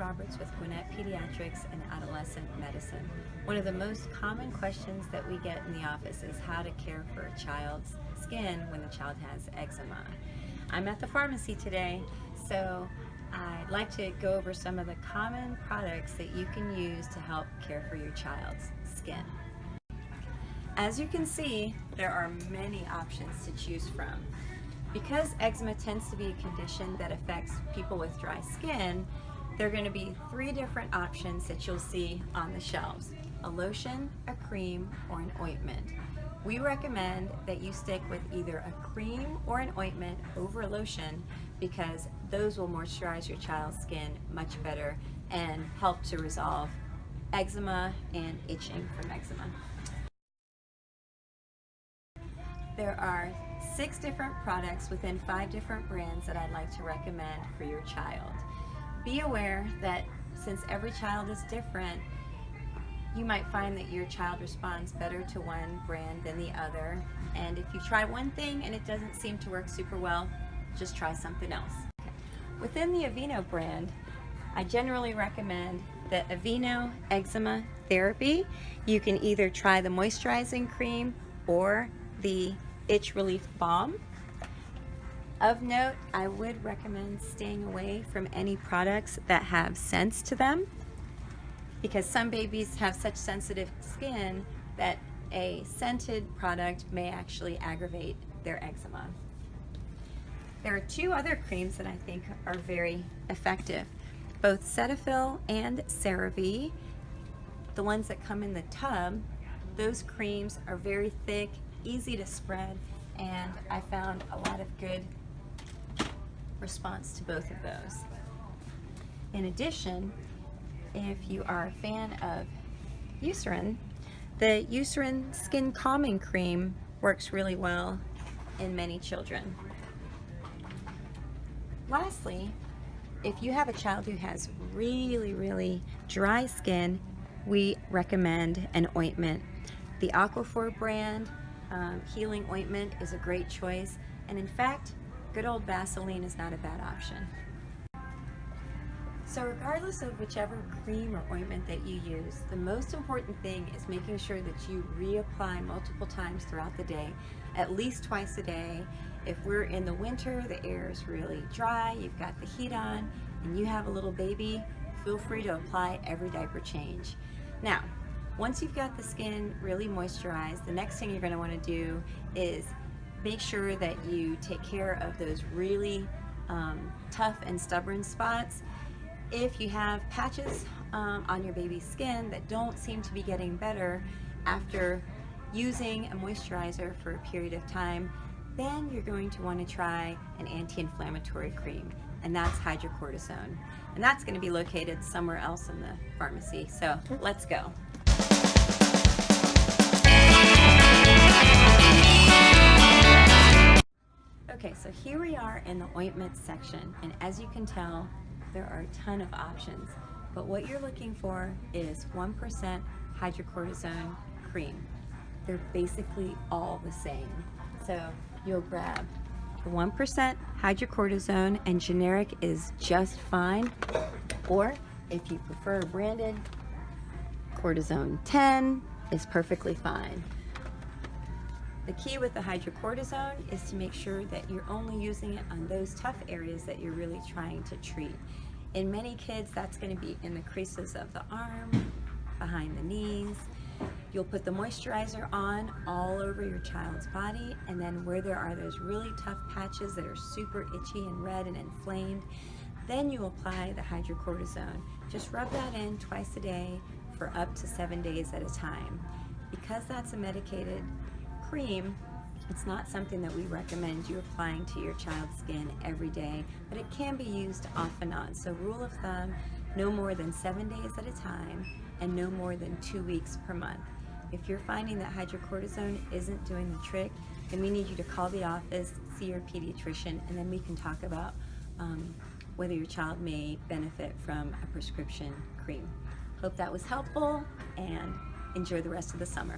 Roberts with Gwinnett Pediatrics and Adolescent Medicine. One of the most common questions that we get in the office is how to care for a child's skin when the child has eczema. I'm at the pharmacy today, so I'd like to go over some of the common products that you can use to help care for your child's skin. As you can see, there are many options to choose from. Because eczema tends to be a condition that affects people with dry skin, there are going to be 3 different options that you'll see on the shelves: a lotion, a cream, or an ointment. We recommend that you stick with either a cream or an ointment over a lotion because those will moisturize your child's skin much better and help to resolve eczema and itching from eczema. There are 6 different products within 5 different brands that I'd like to recommend for your child. Be aware that since every child is different, you might find that your child responds better to one brand than the other. And if you try one thing and it doesn't seem to work super well, just try something else. Within the Aveeno brand, I generally recommend the Aveeno Eczema Therapy. You can either try the moisturizing cream or the itch relief balm. Of note, I would recommend staying away from any products that have scents to them because some babies have such sensitive skin that a scented product may actually aggravate their eczema. There are 2 other creams that I think are very effective, both Cetaphil and CeraVe. The ones that come in the tub, those creams are very thick, easy to spread, and I found a lot of good response to both of those. In addition, if you are a fan of Eucerin, the Eucerin Skin Calming Cream works really well in many children. Lastly, if you have a child who has really dry skin, we recommend an ointment. The Aquaphor brand healing ointment is a great choice, and in fact, good old Vaseline is not a bad option. So regardless of whichever cream or ointment that you use, the most important thing is making sure that you reapply multiple times throughout the day, at least twice a day. If we're in the winter, the air is really dry, you've got the heat on, and you have a little baby, feel free to apply every diaper change. Now, once you've got the skin really moisturized, the next thing you're going to want to do is make sure that you take care of those really tough and stubborn spots. If you have patches on your baby's skin that don't seem to be getting better after using a moisturizer for a period of time, then you're going to want to try an anti-inflammatory cream, and that's hydrocortisone. And that's going to be located somewhere else in the pharmacy. So let's go. Okay, so here we are in the ointment section, and as you can tell, there are a ton of options. But what you're looking for is 1% hydrocortisone cream. They're basically all the same. So you'll grab the 1% hydrocortisone, and generic is just fine. Or if you prefer branded, cortisone 10 is perfectly fine. The key with the hydrocortisone is to make sure that you're only using it on those tough areas that you're really trying to treat. In many kids, that's going to be in the creases of the arm, behind the knees. You'll put the moisturizer on all over your child's body, and then where there are those really tough patches that are super itchy and red and inflamed, then you apply the hydrocortisone. Just rub that in twice a day for up to 7 days at a time. Because that's a medicated cream, it's not something that we recommend you applying to your child's skin every day, but it can be used off and on. So rule of thumb, no more than 7 days at a time and no more than 2 weeks per month. If you're finding that hydrocortisone isn't doing the trick, then we need you to call the office, see your pediatrician, and then we can talk about whether your child may benefit from a prescription cream. Hope that was helpful, and enjoy the rest of the summer.